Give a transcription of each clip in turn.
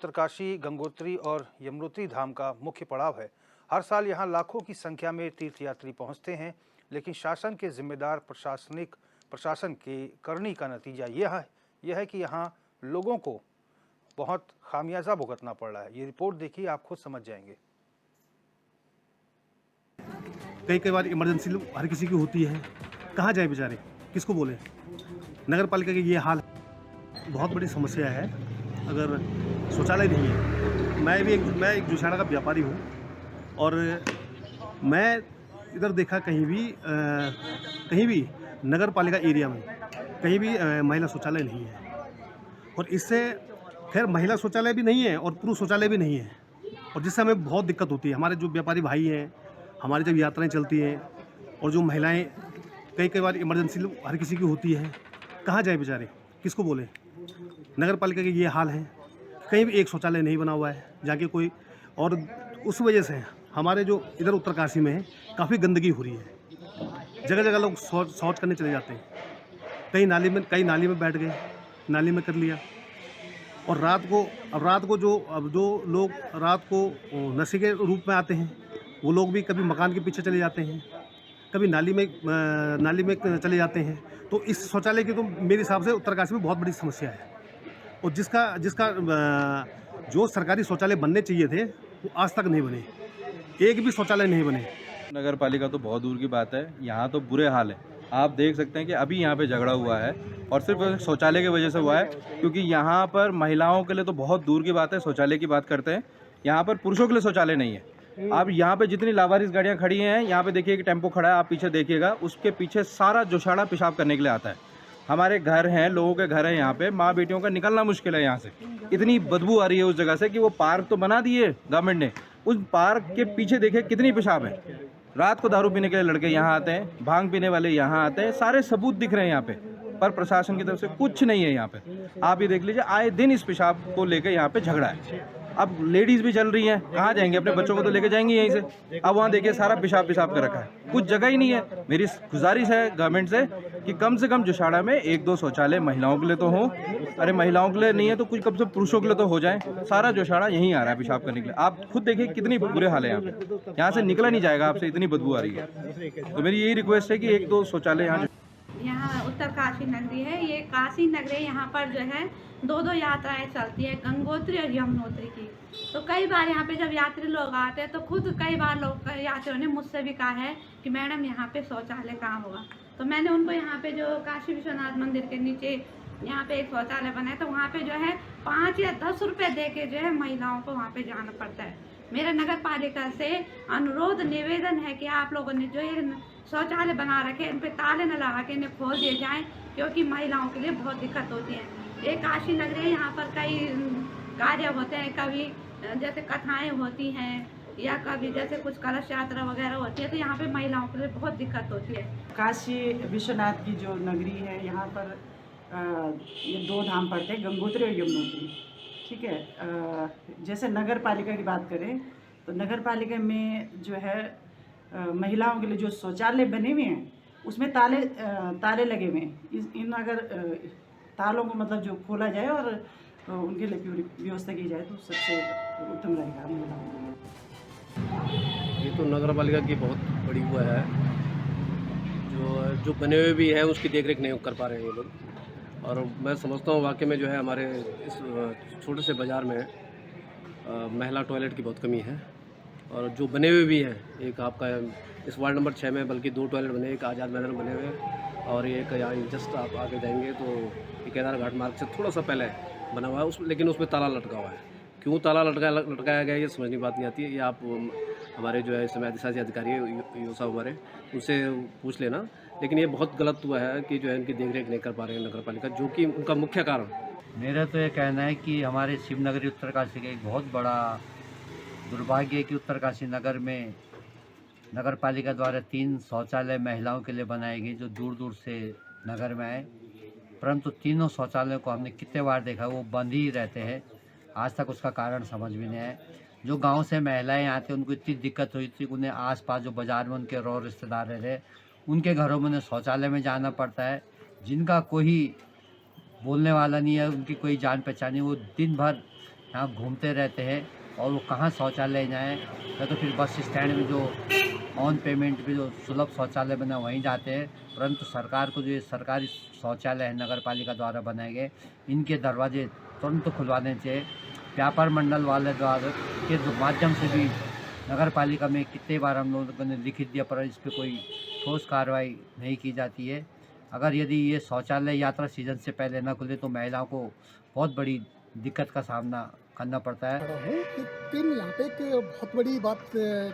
उत्तरकाशी, गंगोत्री और यमुनोत्री धाम का मुख्य पड़ाव है। हर साल यहाँ लाखों की संख्या में तीर्थयात्री पहुँचते हैं, लेकिन शासन के जिम्मेदार प्रशासन की करनी का नतीजा यह है कि यहाँ लोगों को बहुत खामियाजा भुगतना पड़ रहा है। ये रिपोर्ट देखिए, आप खुद समझ जाएंगे। कई बार इमरजेंसी हर किसी की होती है, कहाँ जाए बेचारे, किसको बोले। नगर पालिका की ये हाल बहुत बड़ी समस्या है। अगर शौचालय नहीं है, मैं एक जुसाड़ा का व्यापारी हूँ और मैं इधर देखा कहीं भी नगर पालिका एरिया में कहीं भी महिला शौचालय नहीं है। और इससे खैर महिला शौचालय भी नहीं है और पुरुष शौचालय भी नहीं है, और जिससे हमें बहुत दिक्कत होती है। हमारे जो व्यापारी भाई हैं, हमारी जब यात्राएं चलती हैं और जो महिलाएं कई बार इमरजेंसी हर किसी की होती है, कहाँ जाए बेचारे, किसको बोले। नगर पालिका के ये हाल है, कहीं भी एक शौचालय नहीं बना हुआ है जाके कोई, और उस वजह से हमारे जो इधर उत्तरकाशी में है काफ़ी गंदगी हो रही है। जगह जगह लोग शौच करने चले जाते हैं, कई नाली में बैठ गए, नाली में कर लिया। और रात को जो लोग रात को नशे के रूप में आते हैं, वो लोग भी कभी मकान के पीछे चले जाते हैं, कभी नाली में चले जाते हैं। तो इस शौचालय की तो मेरे हिसाब से उत्तरकाशी में बहुत बड़ी समस्या है। और जिसका जो सरकारी शौचालय बनने चाहिए थे वो आज तक नहीं बने, एक भी शौचालय नहीं बने। नगर पालिका तो बहुत दूर की बात है, यहाँ तो बुरे हाल है। आप देख सकते हैं कि अभी यहाँ पे झगड़ा हुआ है और सिर्फ शौचालय की वजह से हुआ है, क्योंकि यहाँ पर महिलाओं के लिए तो बहुत दूर की बात है, शौचालय की बात करते हैं, यहाँ पर पुरुषों के लिए शौचालय नहीं है। आप यहाँ पे जितनी लावारिस गाड़ियाँ खड़ी हैं, यहाँ पे देखिए कि टेम्पो खड़ा है, आप पीछे देखिएगा, उसके पीछे सारा जोशाड़ा पेशाब करने के लिए आता है। हमारे घर हैं, लोगों के घर हैं, यहाँ पे माँ बेटियों का निकलना मुश्किल है यहाँ से। इतनी बदबू आ रही है उस जगह से कि वो पार्क तो बना दिए गवर्नमेंट ने, उस पार्क के पीछे देखिए कितनी पेशाब है। रात को दारू पीने के लिए लड़के यहाँ आते हैं, भांग पीने वाले यहाँ आते हैं, सारे सबूत दिख रहे हैं यहाँ पे, पर प्रशासन की तरफ से कुछ नहीं है यहाँ पे। आप ये देख लीजिए, आए दिन इस पेशाब को लेकर यहाँ पे झगड़ा है। अब लेडीज़ भी चल रही हैं, कहाँ जाएंगे, अपने बच्चों को तो लेके जाएंगी यहीं से। अब वहाँ देखिए सारा पेशाब कर रखा है, कुछ जगह ही नहीं है। मेरी गुजारिश है गवर्नमेंट से कि कम से कम जोशाड़ा में 1-2 शौचालय महिलाओं के लिए तो हों। अरे महिलाओं के लिए नहीं है तो कुछ कम से पुरुषों के लिए तो हो जाए। सारा जोशाड़ा यहीं आ रहा है पेशाब करने के लिए। आप खुद देखिए कितनी बुरे हाल है यहाँ पे, यहाँ से निकला नहीं जाएगा आपसे, इतनी बदबू आ रही है। तो मेरी यही रिक्वेस्ट है कि 1-2 शौचालय यहाँ उत्तरकाशी नगरी है, ये काशी नगरी है। यहाँ पर जो है 2-2 यात्राएं चलती है, गंगोत्री और यमुनोत्री की। तो कई बार यहाँ पे जब यात्री लोग आते हैं तो खुद कई बार लोग यात्रियों ने मुझसे भी कहा है कि मैडम यहाँ पे शौचालय कहाँ होगा। तो मैंने उनको यहाँ पे जो काशी विश्वनाथ मंदिर के नीचे यहाँ पे एक शौचालय बना है, तो वहाँ पे जो है 5 या 10 रुपये दे के जो है महिलाओं को वहाँ पे जाना पड़ता है। मेरा नगर पालिका से अनुरोध निवेदन है कि आप लोगों ने जो ये शौचालय बना रखे इन पे ताले न लगा के इन्हें खोल दिए जाएं, क्योंकि महिलाओं के लिए बहुत दिक्कत होती है। ये काशी नगरी है, यहाँ पर कई कार्य होते हैं, कभी जैसे कथाएं होती हैं या कभी जैसे कुछ कलश यात्रा वगैरह होती है, तो यहाँ पे महिलाओं के लिए बहुत दिक्कत होती है। काशी विश्वनाथ की जो नगरी है, यहाँ पर ये 2 धाम पड़ते हैं, गंगोत्री और यमुनोत्री। ठीक है, जैसे नगर पालिका की बात करें तो नगर पालिका में जो है महिलाओं के लिए जो शौचालय बने हुए हैं उसमें ताले लगे हुए हैं। इन अगर तालों को मतलब जो खोला जाए और उनके लिए पूरी व्यवस्था की जाए तो सबसे उत्तम रहेगा महिलाओं को। ये तो नगर पालिका की बहुत बड़ी हुआ है, जो बने हुए भी हैं उसकी देखरेख नहीं कर पा रहे हैं ये लोग। और मैं समझता हूँ वाकई में जो है हमारे इस छोटे से बाज़ार में महिला टॉयलेट की बहुत कमी है। और जो बने हुए भी हैं, एक आपका इस वार्ड नंबर 6 में बल्कि 2 टॉयलेट बने, एक आज़ाद मैदान बने हुए हैं और एक यहाँ जस्ट आप आगे जाएंगे तो केदार घाट मार्ग से थोड़ा सा पहले बना हुआ है लेकिन उसमें ताला लटका हुआ है। क्यों ताला लटकाया गया ये समझने की बात नहीं आती है। ये आप हमारे जो है इस समय अधिशासी अधिकारी योसा हमारे उनसे पूछ लेना। लेकिन ये बहुत गलत हुआ है कि जो है इनकी देखरेख नहीं कर पा रहे हैं नगर पालिका, जो कि उनका मुख्य कारण। मेरा तो ये कहना है कि हमारे शिवनगरी उत्तरकाशी का एक बहुत बड़ा दुर्भाग्य है कि उत्तरकाशी नगर में नगर पालिका द्वारा 3 शौचालय महिलाओं के लिए बनाए गए जो दूर दूर से नगर में आए, परंतु तीनों शौचालयों को हमने कितने बार देखा वो बंद ही रहते हैं। आज तक उसका कारण समझ में नहीं आया। जो गांव से महिलाएं आती उनको इतनी दिक्कत हुई थी, उन्हें आसपास जो बाज़ार में उनके रिश्तेदार रहे उनके घरों में उन्हें शौचालय में जाना पड़ता है। जिनका कोई बोलने वाला नहीं है, उनकी कोई जान पहचान नहीं, वो दिन भर यहाँ घूमते रहते हैं और वो कहाँ शौचालय जाएँ, या तो फिर बस स्टैंड में जो ऑन पेमेंट पे जो सुलभ शौचालय बना वहीं जाते हैं। परंतु सरकार को जो ये सरकारी शौचालय है नगर पालिका द्वारा बनाए गए, इनके दरवाजे तुरंत खुलवाने चाहिए। व्यापार मंडल वाले द्वारा के माध्यम से भी नगर पालिका में कितने बार हम लोगों ने लिखित दिया, पर इस पर कोई ठोस कार्रवाई नहीं की जाती है। अगर यदि ये शौचालय यात्रा सीजन से पहले न खुले तो महिलाओं को बहुत बड़ी दिक्कत का सामना करना पड़ता है। लेकिन यहाँ पे एक बहुत बड़ी बात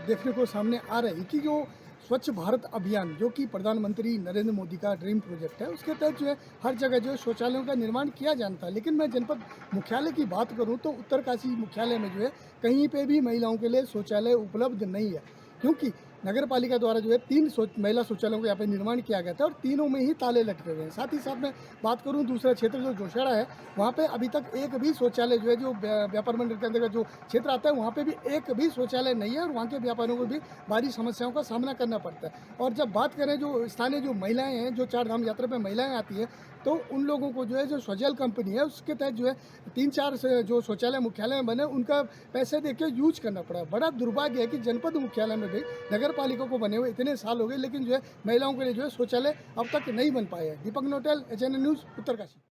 देखने को सामने आ रही कि जो स्वच्छ भारत अभियान जो कि प्रधानमंत्री नरेंद्र मोदी का ड्रीम प्रोजेक्ट है, उसके तहत जो है हर जगह जो है शौचालयों का निर्माण किया जाता है। लेकिन मैं जनपद मुख्यालय की बात करूं तो उत्तरकाशी मुख्यालय में जो है कहीं पे भी महिलाओं के लिए शौचालय उपलब्ध नहीं है, क्योंकि नगर पालिका द्वारा जो है 3 महिला शौचालयों का यहाँ पे निर्माण किया गया था और तीनों में ही ताले लटके हुए हैं। साथ ही साथ मैं बात करूँ दूसरा क्षेत्र जो जोशियाड़ा है, वहाँ पे अभी तक एक भी शौचालय जो है जो व्यापार मंडल के अंतर्गत जो क्षेत्र आता है वहाँ पे भी एक भी शौचालय नहीं है और वहाँ के व्यापारियों को भी भारी समस्याओं का सामना करना पड़ता है। और जब बात करें जो स्थानीय जो महिलाएँ हैं, जो 4 धाम यात्रा पर महिलाएँ आती हैं, तो उन लोगों को जो है जो स्वजल कंपनी है उसके तहत जो है 3-4 जो शौचालय मुख्यालय में बने उनका पैसे दे के यूज करना पड़ा। बड़ा दुर्भाग्य है कि जनपद मुख्यालय में भी नगर पालिका को बने हुए इतने साल हो गए, लेकिन जो है महिलाओं के लिए जो है शौचालय अब तक नहीं बन पाए हैं। दीपक नोटेल, HNN न्यूज़, उत्तरकाशी।